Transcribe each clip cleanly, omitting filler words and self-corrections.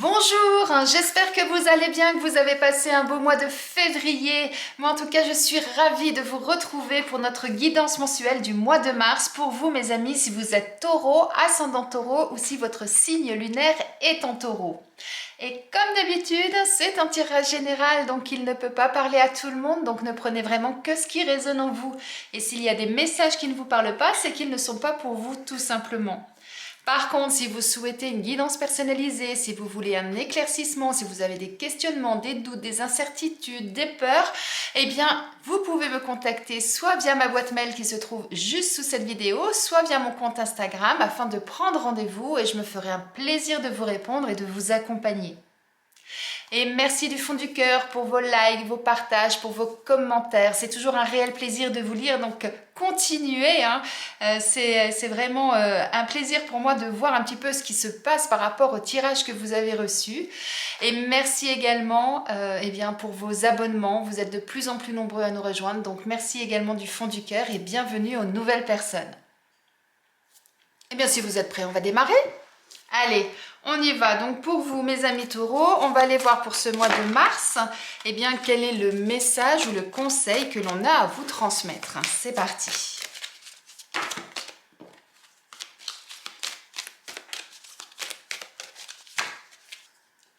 Bonjour, j'espère que vous allez bien, que vous avez passé un beau mois de février. Moi en tout cas je suis ravie de vous retrouver pour notre guidance mensuelle du mois de mars. Pour vous mes amis, si vous êtes taureau, ascendant taureau ou si votre signe lunaire est en taureau. Et comme d'habitude, c'est un tirage général, donc il ne peut pas parler à tout le monde, donc ne prenez vraiment que ce qui résonne en vous. Et s'il y a des messages qui ne vous parlent pas, c'est qu'ils ne sont pas pour vous tout simplement. Par contre, si vous souhaitez une guidance personnalisée, si vous voulez un éclaircissement, si vous avez des questionnements, des doutes, des incertitudes, des peurs, eh bien, vous pouvez me contacter soit via ma boîte mail qui se trouve juste sous cette vidéo, soit via mon compte Instagram afin de prendre rendez-vous et je me ferai un plaisir de vous répondre et de vous accompagner. Et merci du fond du cœur pour vos likes, vos partages, pour vos commentaires. C'est toujours un réel plaisir de vous lire, donc continuez. C'est vraiment un plaisir pour moi de voir un petit peu ce qui se passe par rapport au tirage que vous avez reçu. Et merci également pour vos abonnements. Vous êtes de plus en plus nombreux à nous rejoindre, donc merci également du fond du cœur et bienvenue aux nouvelles personnes. Eh bien, si vous êtes prêts, on va démarrer. Allez, on y va. Donc pour vous, mes amis taureaux, on va aller voir pour ce mois de mars, eh bien, quel est le message ou le conseil que l'on a à vous transmettre. C'est parti.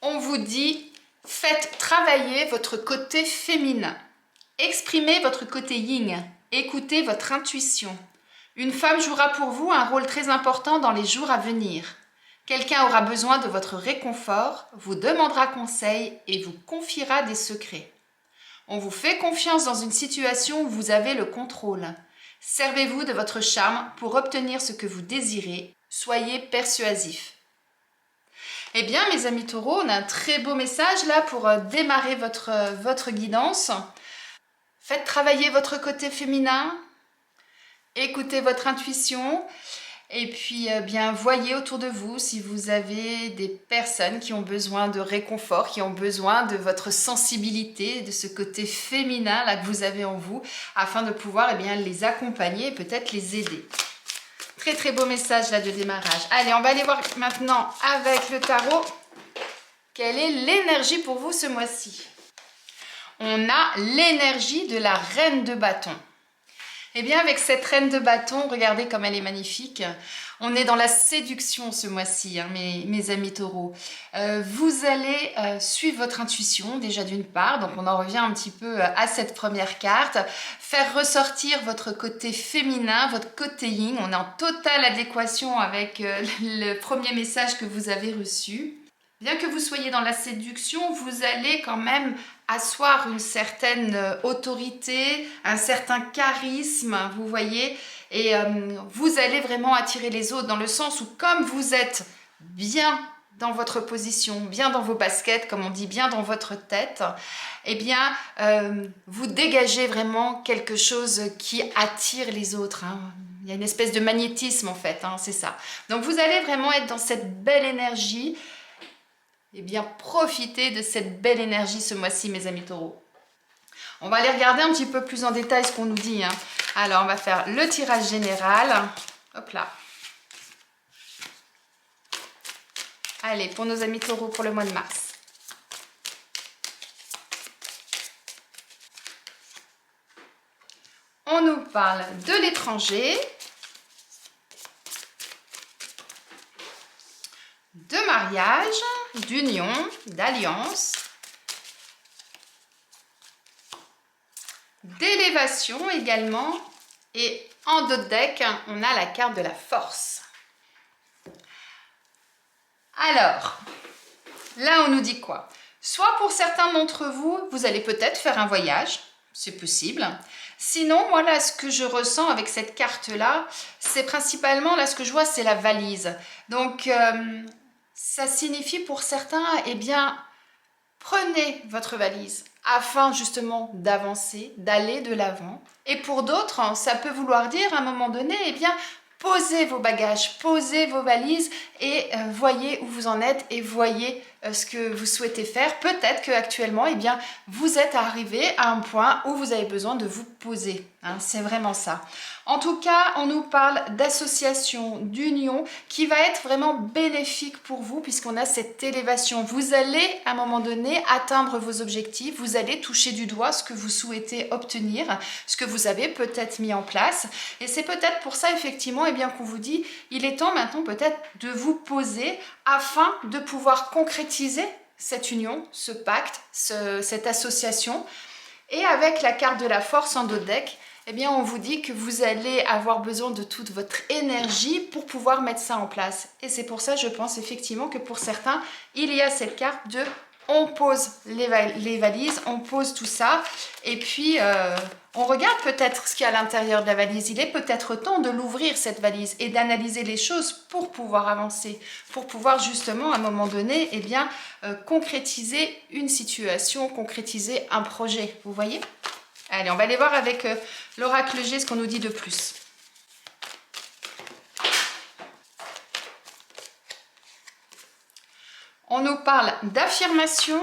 On vous dit, faites travailler votre côté féminin. Exprimez votre côté yin. Écoutez votre intuition. Une femme jouera pour vous un rôle très important dans les jours à venir. Quelqu'un aura besoin de votre réconfort, vous demandera conseil et vous confiera des secrets. On vous fait confiance dans une situation où vous avez le contrôle. Servez-vous de votre charme pour obtenir ce que vous désirez. Soyez persuasif. Eh bien, mes amis taureaux, on a un très beau message là pour démarrer votre guidance. Faites travailler votre côté féminin. Écoutez votre intuition. Et puis, voyez autour de vous si vous avez des personnes qui ont besoin de réconfort, qui ont besoin de votre sensibilité, de ce côté féminin là que vous avez en vous, afin de pouvoir les accompagner et peut-être les aider. Très très beau message là de démarrage. Allez, on va aller voir maintenant avec le tarot. Quelle est l'énergie pour vous ce mois-ci? On a l'énergie de la reine de bâton. Eh bien, avec cette reine de bâton, regardez comme elle est magnifique. On est dans la séduction ce mois-ci, mes amis taureaux. Vous allez suivre votre intuition, déjà d'une part. Donc, on en revient un petit peu à cette première carte. Faire ressortir votre côté féminin, votre côté yin. On est en totale adéquation avec le premier message que vous avez reçu. Bien que vous soyez dans la séduction, vous allez quand même asseoir une certaine autorité, un certain charisme, vous voyez, et vous allez vraiment attirer les autres dans le sens où comme vous êtes bien dans votre position, bien dans vos baskets, comme on dit, bien dans votre tête, eh bien, vous dégagez vraiment quelque chose qui attire les autres. Il y a une espèce de magnétisme en fait, c'est ça. Donc vous allez vraiment être dans cette belle énergie. Eh bien, profitez de cette belle énergie ce mois-ci, mes amis taureaux. On va aller regarder un petit peu plus en détail ce qu'on nous dit. Alors, on va faire le tirage général. Hop là. Allez, pour nos amis taureaux pour le mois de mars. On nous parle de l'étranger, de mariage, d'union, d'alliance, d'élévation également. Et en dos de deck, on a la carte de la force. Alors, là on nous dit quoi? Soit pour certains d'entre vous, vous allez peut-être faire un voyage, c'est possible. Sinon, moi là, ce que je ressens avec cette carte-là, c'est principalement, là ce que je vois, c'est la valise. Donc, ça signifie pour certains, eh bien, prenez votre valise afin justement d'avancer, d'aller de l'avant. Et pour d'autres, ça peut vouloir dire à un moment donné, eh bien, posez vos bagages, posez vos valises et voyez où vous en êtes et voyez ce que vous souhaitez faire. Peut-être qu'actuellement, eh bien, vous êtes arrivé à un point où vous avez besoin de vous poser. Hein, c'est vraiment ça. En tout cas, on nous parle d'association, d'union qui va être vraiment bénéfique pour vous puisqu'on a cette élévation. Vous allez à un moment donné atteindre vos objectifs, vous allez toucher du doigt ce que vous souhaitez obtenir, ce que vous avez peut-être mis en place. Et c'est peut-être pour ça effectivement eh bien, qu'on vous dit il est temps maintenant peut-être de vous poser afin de pouvoir concrétiser cette union, ce pacte, cette association. Et avec la carte de la force en dos de deck, eh bien, on vous dit que vous allez avoir besoin de toute votre énergie pour pouvoir mettre ça en place. Et c'est pour ça, je pense effectivement que pour certains, il y a cette carte de on pose les valises, on pose tout ça, et puis on regarde peut-être ce qu'il y a à l'intérieur de la valise. Il est peut-être temps de l'ouvrir, cette valise, et d'analyser les choses pour pouvoir avancer, pour pouvoir justement, à un moment donné, eh bien, concrétiser une situation, concrétiser un projet. Vous voyez ? Allez, on va aller voir avec l'oracle G ce qu'on nous dit de plus. On nous parle d'affirmation.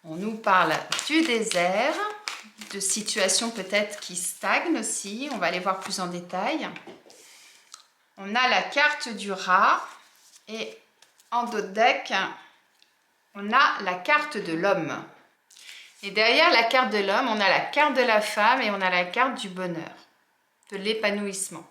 On nous parle du désert, de situations peut-être qui stagnent aussi. On va aller voir plus en détail. On a la carte du rat et en dos de deck, on a la carte de l'homme. Et derrière la carte de l'homme, on a la carte de la femme et on a la carte du bonheur, de l'épanouissement.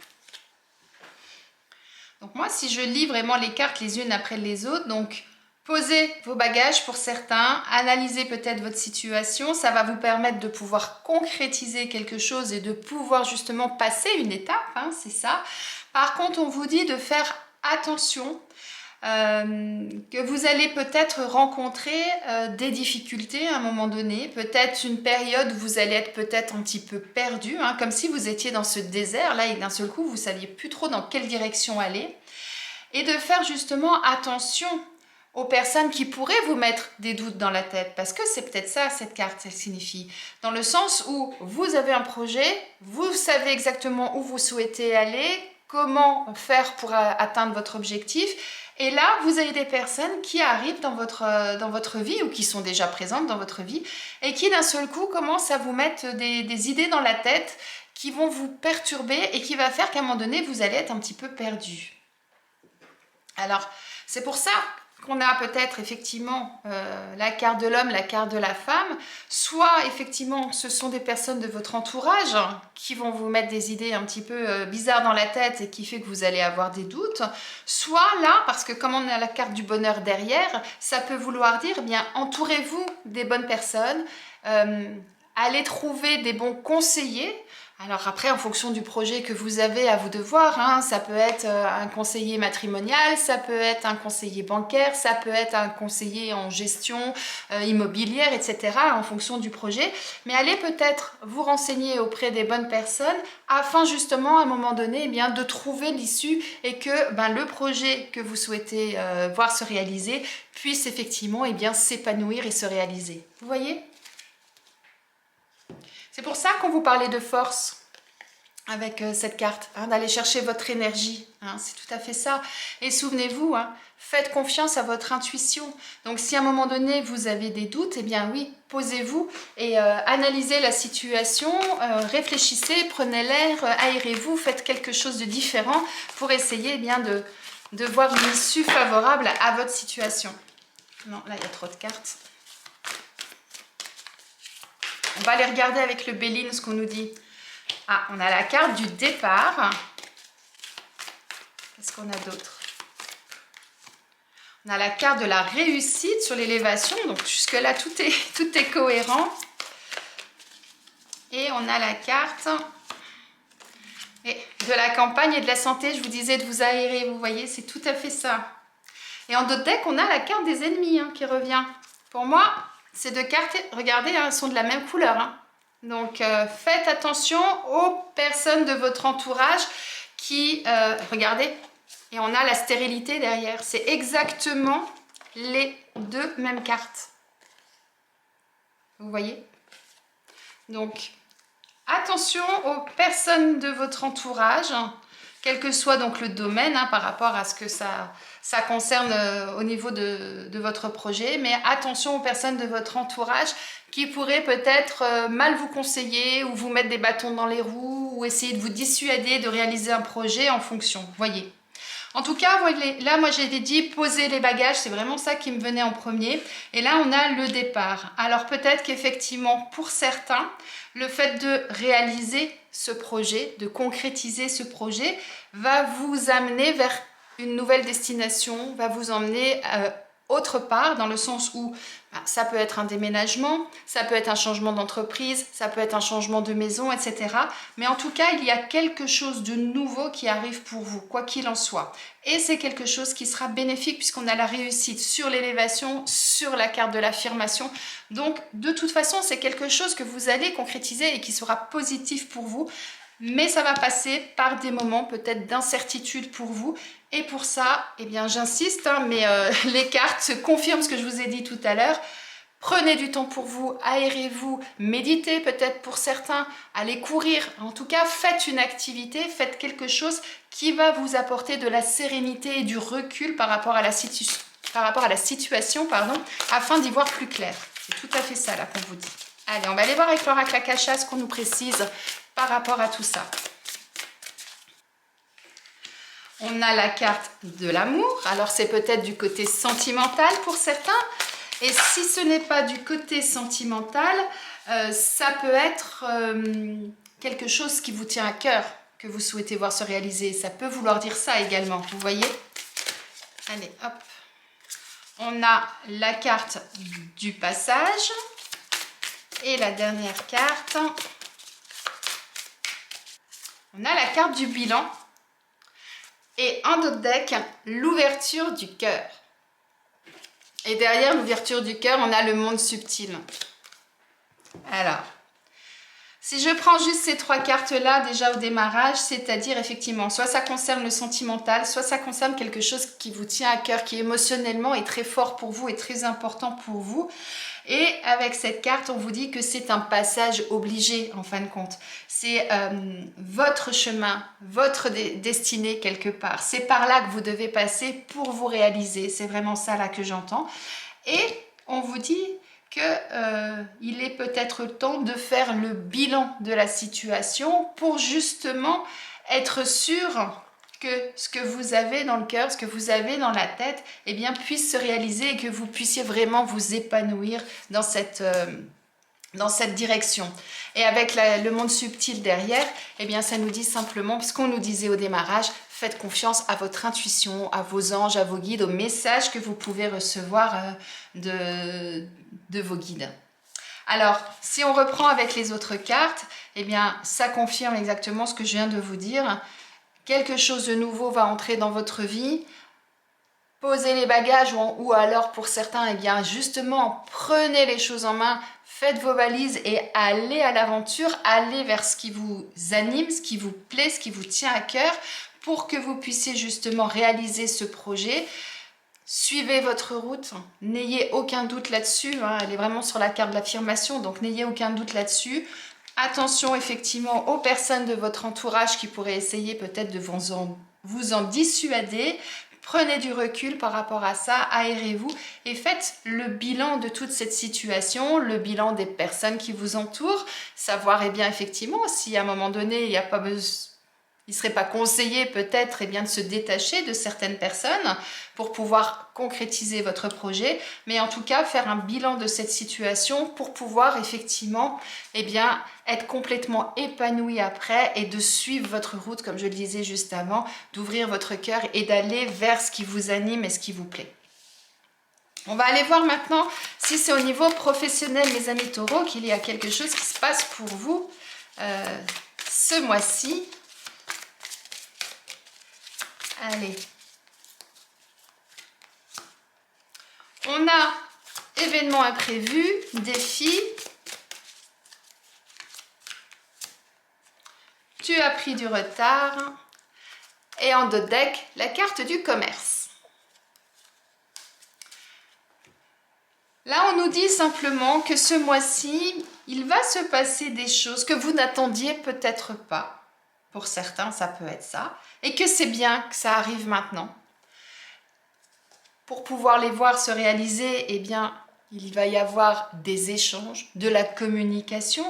Donc moi, si je lis vraiment les cartes les unes après les autres, donc posez vos bagages pour certains, analysez peut-être votre situation, ça va vous permettre de pouvoir concrétiser quelque chose et de pouvoir justement passer une étape, hein, c'est ça. Par contre, on vous dit de faire attention, que vous allez peut-être rencontrer des difficultés à un moment donné, peut-être une période où vous allez être peut-être un petit peu perdu, hein, comme si vous étiez dans ce désert là et d'un seul coup vous ne saviez plus trop dans quelle direction aller, et de faire justement attention aux personnes qui pourraient vous mettre des doutes dans la tête, parce que c'est peut-être ça cette carte, elle signifie, dans le sens où vous avez un projet, vous savez exactement où vous souhaitez aller, comment faire pour atteindre votre objectif. Et là, vous avez des personnes qui arrivent dans votre vie ou qui sont déjà présentes dans votre vie et qui d'un seul coup commencent à vous mettre des idées dans la tête qui vont vous perturber et qui va faire qu'à un moment donné, vous allez être un petit peu perdu. Alors, c'est pour ça qu'on a peut-être effectivement la carte de l'homme, la carte de la femme, soit effectivement ce sont des personnes de votre entourage qui vont vous mettre des idées un petit peu bizarres dans la tête et qui fait que vous allez avoir des doutes, soit là, parce que comme on a la carte du bonheur derrière, ça peut vouloir dire, eh bien, entourez-vous des bonnes personnes, allez trouver des bons conseillers. Alors après, en fonction du projet que vous avez à vous de voir, hein, ça peut être un conseiller matrimonial, ça peut être un conseiller bancaire, ça peut être un conseiller en gestion immobilière, etc. en fonction du projet. Mais allez peut-être vous renseigner auprès des bonnes personnes afin justement à un moment donné eh bien, de trouver l'issue et que le projet que vous souhaitez voir se réaliser puisse effectivement eh bien, s'épanouir et se réaliser. Vous voyez ? C'est pour ça qu'on vous parlait de force avec cette carte, hein, d'aller chercher votre énergie, hein, c'est tout à fait ça. Et souvenez-vous, hein, faites confiance à votre intuition. Donc si à un moment donné vous avez des doutes, eh bien oui, posez-vous et analysez la situation, réfléchissez, prenez l'air, aérez-vous, faites quelque chose de différent pour essayer eh bien, de voir une issue favorable à votre situation. Non, là il y a trop de cartes. On va aller regarder avec le Béline ce qu'on nous dit. Ah, on a la carte du départ. Qu'est-ce qu'on a d'autre? On a la carte de la réussite sur l'élévation. Donc jusque-là, tout est cohérent. Et on a la carte de la campagne et de la santé. Je vous disais de vous aérer, vous voyez, c'est tout à fait ça. Et en d'autres decks, on a la carte des ennemis qui revient. Pour moi, ces deux cartes, regardez, elles sont de la même couleur. Donc, faites attention aux personnes de votre entourage qui... regardez, et on a la stérilité derrière. C'est exactement les deux mêmes cartes. Vous voyez? Donc, attention aux personnes de votre entourage, quel que soit donc le domaine hein, par rapport à ce que ça concerne au niveau de votre projet. Mais attention aux personnes de votre entourage qui pourraient peut-être mal vous conseiller ou vous mettre des bâtons dans les roues ou essayer de vous dissuader de réaliser un projet en fonction, voyez. En tout cas, là, moi, j'ai dit poser les bagages, c'est vraiment ça qui me venait en premier. Et là, on a le départ. Alors, peut-être qu'effectivement, pour certains, le fait de réaliser ce projet, de concrétiser ce projet, va vous amener vers une nouvelle destination, va vous emmener autre part, dans le sens où ça peut être un déménagement, ça peut être un changement d'entreprise, ça peut être un changement de maison, etc. Mais en tout cas, il y a quelque chose de nouveau qui arrive pour vous, quoi qu'il en soit. Et c'est quelque chose qui sera bénéfique puisqu'on a la réussite sur l'élévation, sur la carte de l'affirmation. Donc, de toute façon, c'est quelque chose que vous allez concrétiser et qui sera positif pour vous. Mais ça va passer par des moments peut-être d'incertitude pour vous. Et pour ça, eh bien j'insiste, hein, mais les cartes confirment ce que je vous ai dit tout à l'heure. Prenez du temps pour vous, aérez-vous, méditez peut-être pour certains, allez courir. En tout cas, faites une activité, faites quelque chose qui va vous apporter de la sérénité et du recul par rapport à la situation, afin d'y voir plus clair. C'est tout à fait ça là qu'on vous dit. Allez, on va aller voir avec l'oracle Akasha ce qu'on nous précise par rapport à tout ça. On a la carte de l'amour. Alors, c'est peut-être du côté sentimental pour certains. Et si ce n'est pas du côté sentimental, ça peut être quelque chose qui vous tient à cœur, que vous souhaitez voir se réaliser. Ça peut vouloir dire ça également, vous voyez? Allez, hop. On a la carte du passage. Et la dernière carte, on a la carte du bilan. Et en d'autres deck, l'ouverture du cœur. Et derrière l'ouverture du cœur, on a le monde subtil. Alors, si je prends juste ces trois cartes-là déjà au démarrage, c'est-à-dire effectivement, soit ça concerne le sentimental, soit ça concerne quelque chose qui vous tient à cœur, qui émotionnellement est très fort pour vous et très important pour vous. Et avec cette carte, on vous dit que c'est un passage obligé en fin de compte. C'est votre chemin, votre destinée quelque part. C'est par là que vous devez passer pour vous réaliser. C'est vraiment ça là que j'entends. Et on vous dit qu'il est peut-être temps de faire le bilan de la situation pour justement être sûr que ce que vous avez dans le cœur, ce que vous avez dans la tête, eh bien, puisse se réaliser et que vous puissiez vraiment vous épanouir dans cette direction. Et avec le monde subtil derrière, eh bien, ça nous dit simplement, ce qu'on nous disait au démarrage, faites confiance à votre intuition, à vos anges, à vos guides, aux messages que vous pouvez recevoir de vos guides. Alors, si on reprend avec les autres cartes, eh bien, ça confirme exactement ce que je viens de vous dire. Quelque chose de nouveau va entrer dans votre vie. Posez les bagages ou alors pour certains, eh bien justement, prenez les choses en main, faites vos valises et allez à l'aventure, allez vers ce qui vous anime, ce qui vous plaît, ce qui vous tient à cœur pour que vous puissiez justement réaliser ce projet. Suivez votre route, n'ayez aucun doute là-dessus, hein, elle est vraiment sur la carte de l'affirmation, donc n'ayez aucun doute là-dessus. Attention effectivement aux personnes de votre entourage qui pourraient essayer peut-être de vous en dissuader. Prenez du recul par rapport à ça, aérez-vous et faites le bilan de toute cette situation, le bilan des personnes qui vous entourent, savoir eh bien effectivement si à un moment donné il n'y a pas besoin. Il ne serait pas conseillé peut-être eh bien, de se détacher de certaines personnes pour pouvoir concrétiser votre projet, mais en tout cas faire un bilan de cette situation pour pouvoir effectivement eh bien, être complètement épanoui après et de suivre votre route, comme je le disais juste avant, d'ouvrir votre cœur et d'aller vers ce qui vous anime et ce qui vous plaît. On va aller voir maintenant si c'est au niveau professionnel, mes amis taureaux, qu'il y a quelque chose qui se passe pour vous ce mois-ci. Allez. On a événements imprévus, défis. Tu as pris du retard. Et en dos de deck, la carte du commerce. Là, on nous dit simplement que ce mois-ci, il va se passer des choses que vous n'attendiez peut-être pas. pour certains ça peut être ça, et que c'est bien que ça arrive maintenant. Pour pouvoir les voir se réaliser, eh bien, il va y avoir des échanges, de la communication.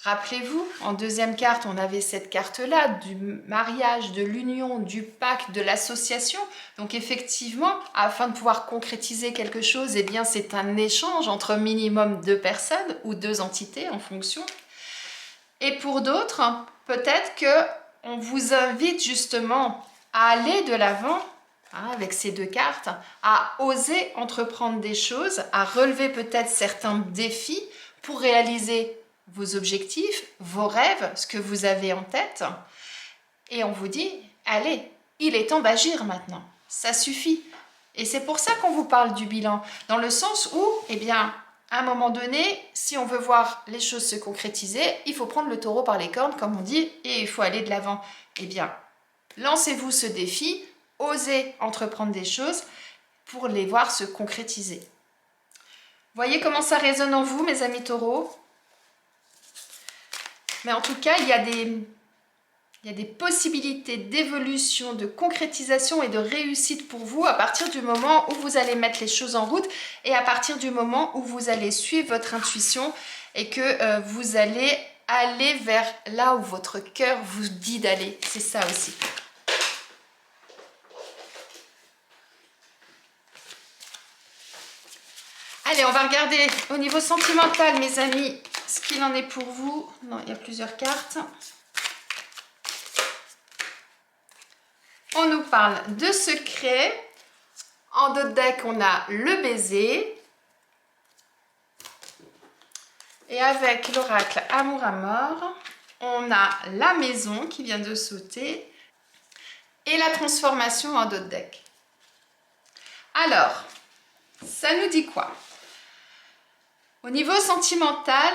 Rappelez-vous, en deuxième carte, on avait cette carte-là, du mariage, de l'union, du pacte, de l'association. Donc effectivement, afin de pouvoir concrétiser quelque chose, eh bien, c'est un échange entre minimum 2 personnes ou 2 entités en fonction. Et pour d'autres, peut-être qu'on vous invite justement à aller de l'avant, avec ces 2 cartes, à oser entreprendre des choses, à relever peut-être certains défis pour réaliser vos objectifs, vos rêves, ce que vous avez en tête. Et on vous dit, allez, il est temps d'agir maintenant, ça suffit. Et c'est pour ça qu'on vous parle du bilan, dans le sens où, eh bien, à un moment donné, si on veut voir les choses se concrétiser, il faut prendre le taureau par les cornes, comme on dit, et il faut aller de l'avant. Eh bien, lancez-vous ce défi, osez entreprendre des choses pour les voir se concrétiser. Voyez comment ça résonne en vous, mes amis taureaux? Mais en tout cas, il y a des possibilités d'évolution, de concrétisation et de réussite pour vous à partir du moment où vous allez mettre les choses en route et à partir du moment où vous allez suivre votre intuition et que vous allez aller vers là où votre cœur vous dit d'aller. C'est ça aussi. Allez, on va regarder au niveau sentimental, mes amis, ce qu'il en est pour vous. Non, il y a plusieurs cartes. On nous parle de secrets. En dos de deck, on a le baiser. Et avec l'oracle Amour à mort, on a la maison qui vient de sauter et la transformation en dos de deck. Alors, ça nous dit quoi? Au niveau sentimental,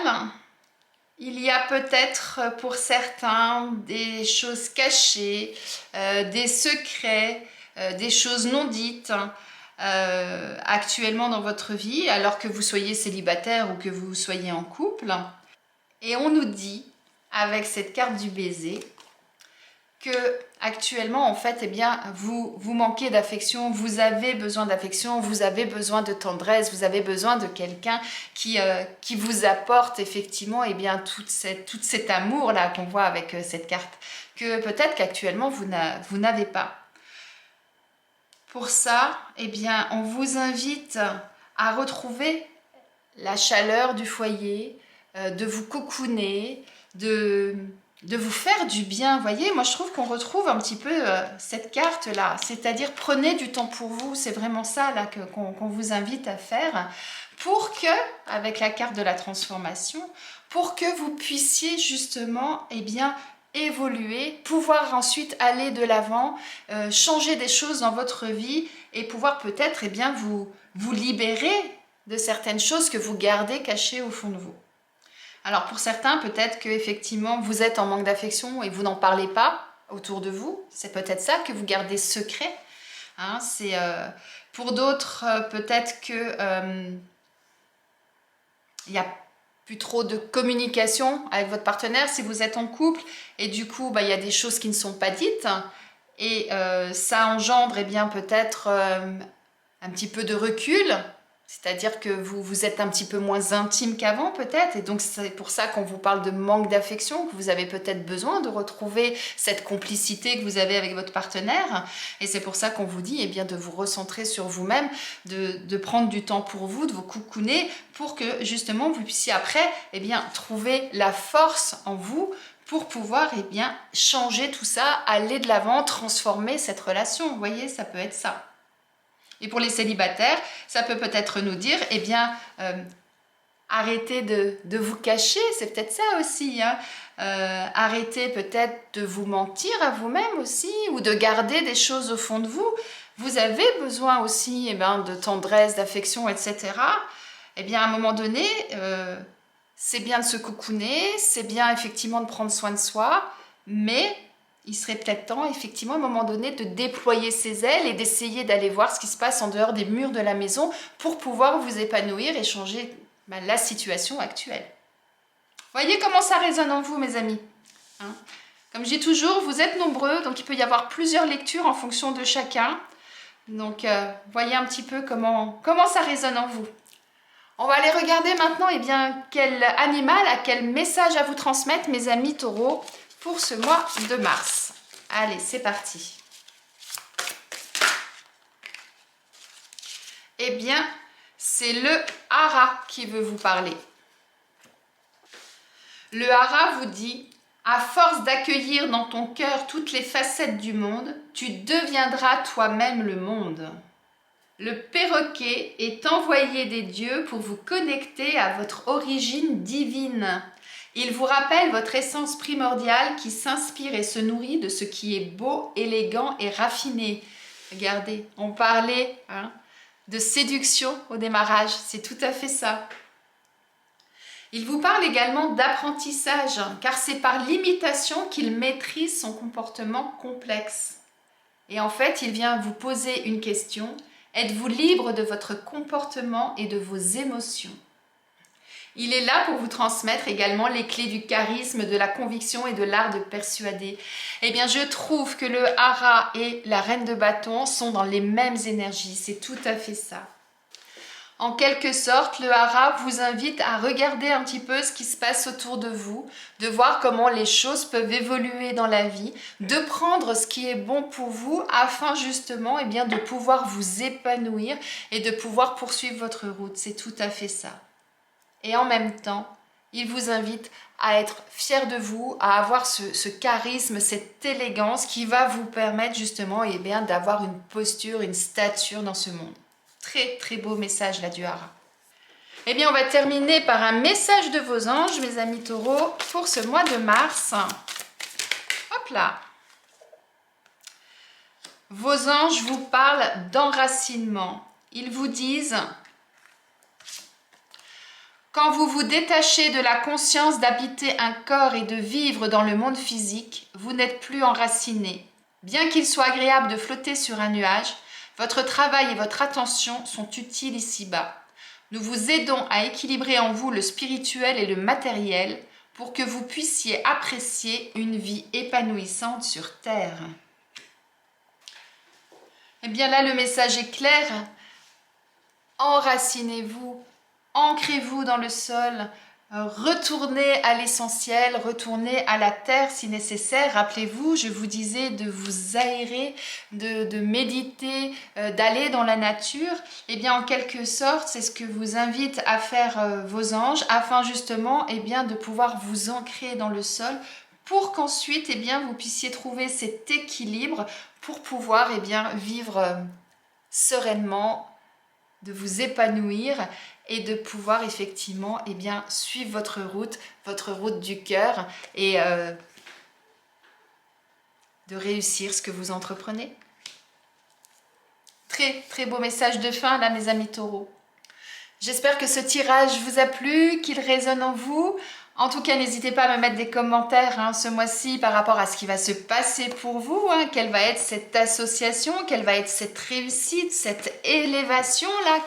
il y a peut-être pour certains des choses cachées, des secrets, des choses non dites actuellement dans votre vie, alors que vous soyez célibataire ou que vous soyez en couple. Et on nous dit, avec cette carte du baiser, que actuellement en fait eh bien vous manquez d'affection, vous avez besoin d'affection, vous avez besoin de tendresse, vous avez besoin de quelqu'un qui vous apporte effectivement eh bien tout cet amour là qu'on voit avec cette carte, que peut-être qu'actuellement vous n'avez pas. Pour ça, eh bien on vous invite à retrouver la chaleur du foyer, de vous cocooner, de vous faire du bien. Vous voyez, moi je trouve qu'on retrouve un petit peu cette carte là, c'est-à-dire prenez du temps pour vous, c'est vraiment ça là qu'on vous invite à faire pour que, avec la carte de la transformation, pour que vous puissiez justement eh bien évoluer, pouvoir ensuite aller de l'avant, changer des choses dans votre vie et pouvoir peut-être eh bien vous libérer de certaines choses que vous gardez cachées au fond de vous. Alors pour certains, peut-être qu'effectivement vous êtes en manque d'affection et vous n'en parlez pas autour de vous. C'est peut-être ça que vous gardez secret. Hein, pour d'autres, peut-être que il n'y a plus trop de communication avec votre partenaire si vous êtes en couple. Et du coup, il y a des choses qui ne sont pas dites. Et ça engendre eh bien, peut-être un petit peu de recul. C'est-à-dire que vous êtes un petit peu moins intime qu'avant peut-être, et donc c'est pour ça qu'on vous parle de manque d'affection, que vous avez peut-être besoin de retrouver cette complicité que vous avez avec votre partenaire, et c'est pour ça qu'on vous dit eh bien, de vous recentrer sur vous-même, de prendre du temps pour vous, de vous cocooner, pour que justement vous puissiez après eh bien, trouver la force en vous pour pouvoir eh bien, changer tout ça, aller de l'avant, transformer cette relation. Vous voyez, ça peut être ça. Et pour les célibataires, ça peut peut-être nous dire, eh bien, arrêtez de vous cacher, c'est peut-être ça aussi. Hein. Arrêtez peut-être de vous mentir à vous-même aussi, ou de garder des choses au fond de vous. Vous avez besoin aussi eh bien, de tendresse, d'affection, etc. Eh bien, à un moment donné, c'est bien de se cocooner, c'est bien effectivement de prendre soin de soi, mais il serait peut-être temps, effectivement, à un moment donné, de déployer ses ailes et d'essayer d'aller voir ce qui se passe en dehors des murs de la maison pour pouvoir vous épanouir et changer la situation actuelle. Voyez comment ça résonne en vous, mes amis, hein? Comme je dis toujours, vous êtes nombreux, donc il peut y avoir plusieurs lectures en fonction de chacun. Donc, voyez un petit peu comment ça résonne en vous. On va aller regarder maintenant quel animal a quel message à vous transmettre, mes amis taureaux, pour ce mois de mars. Allez, c'est parti. Eh bien, c'est le hara qui veut vous parler. Le hara vous dit: à force d'accueillir dans ton cœur toutes les facettes du monde, tu deviendras toi-même le monde. Le perroquet est envoyé des dieux pour vous connecter à votre origine divine. Il vous rappelle votre essence primordiale qui s'inspire et se nourrit de ce qui est beau, élégant et raffiné. Regardez, on parlait de séduction au démarrage, c'est tout à fait ça. Il vous parle également d'apprentissage, car c'est par l'imitation qu'il maîtrise son comportement complexe. Et en fait, il vient vous poser une question: êtes-vous libre de votre comportement et de vos émotions? Il est là pour vous transmettre également les clés du charisme, de la conviction et de l'art de persuader. Eh bien, je trouve que le hara et la reine de bâton sont dans les mêmes énergies, c'est tout à fait ça. En quelque sorte, le hara vous invite à regarder un petit peu ce qui se passe autour de vous, de voir comment les choses peuvent évoluer dans la vie, de prendre ce qui est bon pour vous afin justement de pouvoir vous épanouir et de pouvoir poursuivre votre route. C'est tout à fait ça. Et en même temps, il vous invite à être fier de vous, à avoir ce charisme, cette élégance qui va vous permettre justement d'avoir une posture, une stature dans ce monde. Très très beau message là du hara. Eh bien, on va terminer par un message de vos anges, mes amis taureaux, pour ce mois de mars. Hop là. Vos anges vous parlent d'enracinement. Ils vous disent: quand vous vous détachez de la conscience d'habiter un corps et de vivre dans le monde physique, vous n'êtes plus enraciné. Bien qu'il soit agréable de flotter sur un nuage, votre travail et votre attention sont utiles ici-bas. Nous vous aidons à équilibrer en vous le spirituel et le matériel pour que vous puissiez apprécier une vie épanouissante sur Terre. Eh bien là, le message est clair. Enracinez-vous, ancrez-vous dans le sol, retournez à l'essentiel, retournez à la terre si nécessaire. Rappelez-vous, je vous disais de vous aérer, de méditer, d'aller dans la nature. Eh bien, en quelque sorte, c'est ce que vous invite à faire vos anges, afin justement de pouvoir vous ancrer dans le sol, pour qu'ensuite vous puissiez trouver cet équilibre pour pouvoir vivre sereinement, de vous épanouir et de pouvoir effectivement suivre votre route du cœur et de réussir ce que vous entreprenez. Très très beau message de fin là, mes amis taureaux. J'espère que ce tirage vous a plu, qu'il résonne en vous. En tout cas, n'hésitez pas à me mettre des commentaires ce mois-ci par rapport à ce qui va se passer pour vous. Quelle va être cette association, quelle va être cette réussite, cette élévation-là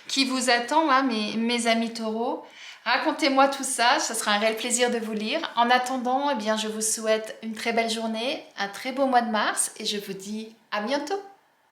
qui vous attend, mes amis taureaux. Racontez-moi tout ça, ce sera un réel plaisir de vous lire. En attendant, je vous souhaite une très belle journée, un très beau mois de mars et je vous dis à bientôt.